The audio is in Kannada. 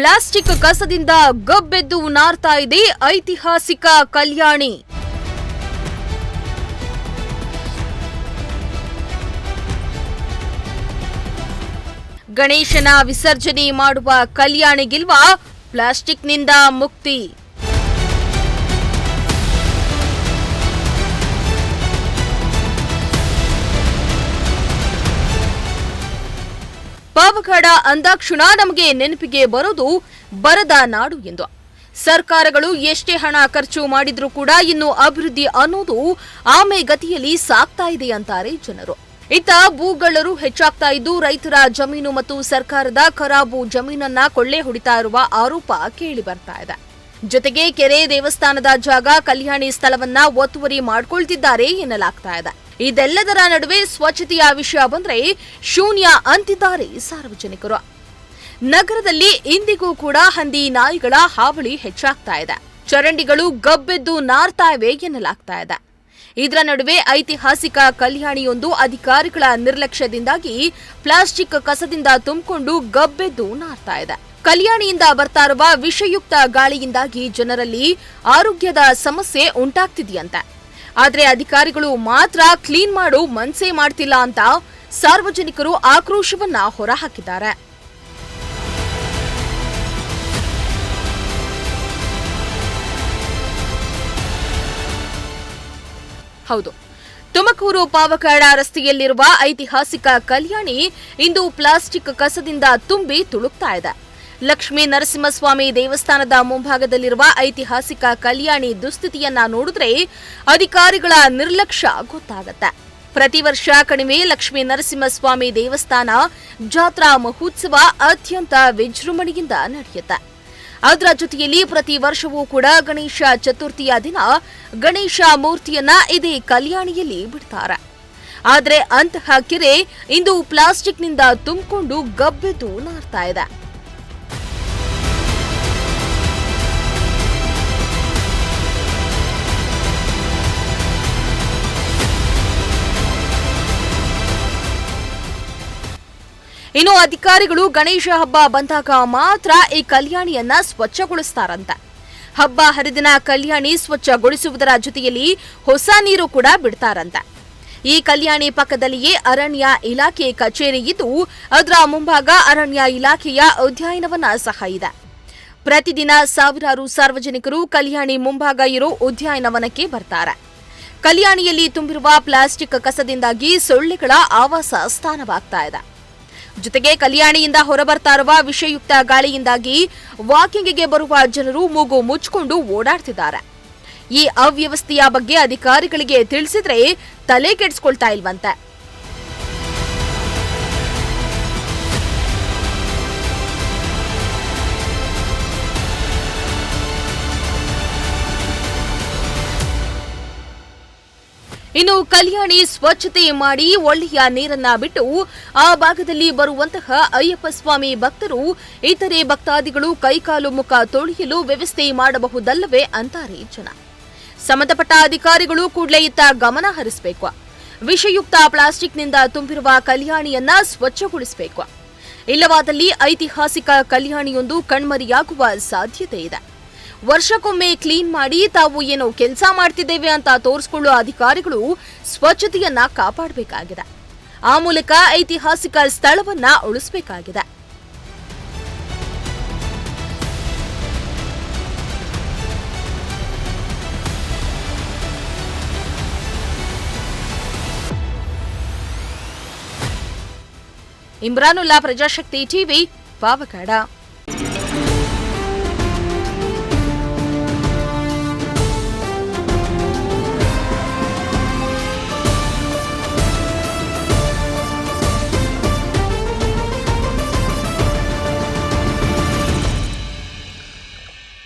ಪ್ಲಾಸ್ಟಿಕ್ ಕಸದಿಂದ ಗಬ್ಬೆದ್ದು ನಾರ್ತಾ ಇದೆ ಐತಿಹಾಸಿಕ ಕಲ್ಯಾಣಿ. ಗಣೇಶನ ವಿಸರ್ಜನೆ ಮಾಡುವ ಕಲ್ಯಾಣಿಗಿಲ್ವಾ ಪ್ಲಾಸ್ಟಿಕ್ನಿಂದ ಮುಕ್ತಿ? ಪಾವಗಡ ಅಂದಾಕ್ಷಣ ನಮಗೆ ನೆನಪಿಗೆ ಬರೋದು ಬರದ ನಾಡು ಎಂದು. ಸರ್ಕಾರಗಳು ಎಷ್ಟೇ ಹಣ ಖರ್ಚು ಮಾಡಿದ್ರೂ ಕೂಡ ಇನ್ನು ಅಭಿವೃದ್ಧಿ ಅನ್ನೋದು ಆಮೆಗತಿಯಲ್ಲಿ ಸಾಗ್ತಾ ಇದೆ ಅಂತಾರೆ ಜನರು. ಇತ್ತ ಭೂಗಳ್ಳರು ಹೆಚ್ಚಾಗ್ತಾ ಇದ್ದು ರೈತರ ಜಮೀನು ಮತ್ತು ಸರ್ಕಾರದ ಖರಾಬು ಜಮೀನನ್ನ ಕೊಳ್ಳೆ ಹೊಡಿತಾ ಇರುವ ಆರೋಪ ಕೇಳಿ ಬರ್ತಾ ಇದೆ. ಜೊತೆಗೆ ಕೆರೆ, ದೇವಸ್ಥಾನದ ಜಾಗ, ಕಲ್ಯಾಣಿ ಸ್ಥಳವನ್ನ ಒತ್ತುವರಿ ಮಾಡ್ಕೊಳ್ತಿದ್ದಾರೆ ಎನ್ನಲಾಗ್ತಾ ಇದೆ. ಇದೆಲ್ಲದರ ನಡುವೆ ಸ್ವಚ್ಛತೆಯ ವಿಷಯ ಬಂದ್ರೆ ಶೂನ್ಯ ಅಂತಿದ್ದಾರೆ ಸಾರ್ವಜನಿಕರು. ನಗರದಲ್ಲಿ ಇಂದಿಗೂ ಕೂಡ ಹಂದಿ ನಾಯಿಗಳ ಹಾವಳಿ ಹೆಚ್ಚಾಗ್ತಾ ಇದೆ. ಚರಂಡಿಗಳು ಗಬ್ಬೆದ್ದು ನಾರ್ತಾ ಇವೆ ಎನ್ನಲಾಗ್ತಾ ಇದೆ. ಇದರ ನಡುವೆ ಐತಿಹಾಸಿಕ ಕಲ್ಯಾಣಿಯೊಂದು ಅಧಿಕಾರಿಗಳ ನಿರ್ಲಕ್ಷ್ಯದಿಂದಾಗಿ ಪ್ಲಾಸ್ಟಿಕ್ ಕಸದಿಂದ ತುಂಬಿಕೊಂಡು ಗಬ್ಬೆದ್ದು ನಾರ್ತಾ ಇದೆ. ಕಲ್ಯಾಣಿಯಿಂದ ಬರ್ತಾ ಇರುವ ವಿಷಯುಕ್ತ ಗಾಳಿಯಿಂದಾಗಿ ಜನರಲ್ಲಿ ಆರೋಗ್ಯದ ಸಮಸ್ಯೆ ಉಂಟಾಗ್ತಿದೆಯಂತೆ. ಆದ್ರೆ ಅಧಿಕಾರಿಗಳು ಮಾತ್ರ ಕ್ಲೀನ್ ಮಾಡೋ ಮನ್ಸೇ ಮಾಡ್ತಿಲ್ಲ ಅಂತ ಸಾರ್ವಜನಿಕರು ಆಕ್ರೋಶವನ್ನ ಹೊರಹಾಕಿದ್ದಾರೆ. ಹೌದು, ತುಮಕೂರು ಪಾವಗಡ ರಸ್ತೆಯಲ್ಲಿರುವ ಐತಿಹಾಸಿಕ ಕಲ್ಯಾಣಿ ಇಂದು ಪ್ಲಾಸ್ಟಿಕ್ ಕಸದಿಂದ ತುಂಬಿ ತುಳುಕ್ತಾ ಇದೆ. ಲಕ್ಷ್ಮೀ ನರಸಿಂಹಸ್ವಾಮಿ ದೇವಸ್ಥಾನದ ಮುಂಭಾಗದಲ್ಲಿರುವ ಐತಿಹಾಸಿಕ ಕಲ್ಯಾಣಿ ದುಸ್ಥಿತಿಯನ್ನ ನೋಡಿದ್ರೆ ಅಧಿಕಾರಿಗಳ ನಿರ್ಲಕ್ಷ್ಯ ಗೊತ್ತಾಗತ್ತೆ. ಪ್ರತಿ ವರ್ಷ ಕಣಿವೆ ಲಕ್ಷ್ಮೀ ನರಸಿಂಹಸ್ವಾಮಿ ದೇವಸ್ಥಾನ ಜಾತ್ರಾ ಮಹೋತ್ಸವ ಅತ್ಯಂತ ವಿಜೃಂಭಣೆಯಿಂದ ನಡೆಯುತ್ತೆ. ಅದರ ಜೊತೆಯಲ್ಲಿ ಪ್ರತಿ ವರ್ಷವೂ ಕೂಡ ಗಣೇಶ ಚತುರ್ಥಿಯ ದಿನ ಗಣೇಶ ಮೂರ್ತಿಯನ್ನ ಇದೇ ಕಲ್ಯಾಣಿಯಲ್ಲಿ ಬಿಡ್ತಾರೆ. ಆದ್ರೆ ಅಂತಹ ಕೆರೆ ಇಂದು ಪ್ಲಾಸ್ಟಿಕ್ನಿಂದ ತುಂಬಿಕೊಂಡು ಗಬ್ಬೆದ್ದು ನಾರ್ತಾ ಇದೆ. ಇನ್ನು ಅಧಿಕಾರಿಗಳು ಗಣೇಶ ಹಬ್ಬ ಬಂದಾಗ ಮಾತ್ರ ಈ ಕಲ್ಯಾಣಿಯನ್ನ ಸ್ವಚ್ಛಗೊಳಿಸ್ತಾರಂತೆ. ಹಬ್ಬ ಹರಿದಿನ ಕಲ್ಯಾಣಿ ಸ್ವಚ್ಛಗೊಳಿಸುವುದರ ಜೊತೆಯಲ್ಲಿ ಹೊಸ ನೀರು ಕೂಡ ಬಿಡ್ತಾರಂತೆ. ಈ ಕಲ್ಯಾಣಿ ಪಕ್ಕದಲ್ಲಿಯೇ ಅರಣ್ಯ ಇಲಾಖೆ ಕಚೇರಿ ಇದ್ದು ಅದರ ಮುಂಭಾಗ ಅರಣ್ಯ ಇಲಾಖೆಯ ಉದ್ಯಾನವನ ಸಹ ಇದೆ. ಪ್ರತಿದಿನ ಸಾವಿರಾರು ಸಾರ್ವಜನಿಕರು ಕಲ್ಯಾಣಿ ಮುಂಭಾಗ ಇರೋ ಉದ್ಯಾನವನಕ್ಕೆ ಬರ್ತಾರೆ. ಕಲ್ಯಾಣಿಯಲ್ಲಿ ತುಂಬಿರುವ ಪ್ಲಾಸ್ಟಿಕ್ ಕಸದಿಂದಾಗಿ ಸೊಳ್ಳೆಗಳ ಆವಾಸ ಸ್ಥಾನವಾಗ್ತಾ ಇದೆ. ಜೊತೆಗೆ ಕಲ್ಯಾಣಿಯಿಂದ ಹೊರಬರ್ತಾ ಇರುವ ವಿಷಯುಕ್ತ ಗಾಳಿಯಿಂದಾಗಿ ವಾಕಿಂಗ್ಗೆ ಬರುವ ಜನರು ಮೂಗು ಮುಚ್ಚಿಕೊಂಡು ಓಡಾಡ್ತಿದ್ದಾರೆ. ಈ ಅವ್ಯವಸ್ಥೆಯ ಬಗ್ಗೆ ಅಧಿಕಾರಿಗಳಿಗೆ ತಿಳಿಸಿದ್ರೆ ತಲೆ ಕೆಡಿಸ್ಕೊಳ್ತಾ ಇಲ್ವಂತೆ. ಇನ್ನು ಕಲ್ಯಾಣಿ ಸ್ವಚ್ಛತೆ ಮಾಡಿ ಒಳ್ಳೆಯ ನೀರನ್ನ ಬಿಟ್ಟು ಆ ಭಾಗದಲ್ಲಿ ಬರುವಂತಹ ಅಯ್ಯಪ್ಪ ಸ್ವಾಮಿ ಭಕ್ತರು, ಇತರೆ ಭಕ್ತಾದಿಗಳು ಕೈಕಾಲು ಮುಖ ತೊಳೆಯಲು ವ್ಯವಸ್ಥೆ ಮಾಡಬಹುದಲ್ಲವೇ ಅಂತಾರೆ ಜನ. ಸಂಬಂಧಪಟ್ಟ ಅಧಿಕಾರಿಗಳು ಕೂಡಲೇ ಇತ್ತ ಗಮನ ಹರಿಸಬೇಕು. ವಿಷಯುಕ್ತ ಪ್ಲಾಸ್ಟಿಕ್ನಿಂದ ತುಂಬಿರುವ ಕಲ್ಯಾಣಿಯನ್ನ ಸ್ವಚ್ಛಗೊಳಿಸಬೇಕು. ಇಲ್ಲವಾದಲ್ಲಿ ಐತಿಹಾಸಿಕ ಕಲ್ಯಾಣಿಯೊಂದು ಕಣ್ಮರೆಯಾಗುವ ಸಾಧ್ಯತೆ ಇದೆ. ವರ್ಷಕ್ಕೊಮ್ಮೆ ಕ್ಲೀನ್ ಮಾಡಿ ತಾವು ಏನೋ ಕೆಲಸ ಮಾಡ್ತಿದ್ದೇವೆ ಅಂತ ತೋರಿಸಿಕೊಳ್ಳುವ ಅಧಿಕಾರಿಗಳು ಸ್ವಚ್ಛತೆಯನ್ನ ಕಾಪಾಡಬೇಕಾಗಿದೆ. ಆ ಮೂಲಕ ಐತಿಹಾಸಿಕ ಸ್ಥಳವನ್ನ ಉಳಿಸಬೇಕಾಗಿದೆ. ಇಮ್ರಾನುಲ್ಲಾ, ಪ್ರಜಾಶಕ್ತಿ ಟಿವಿ, ಪಾವಗಡ.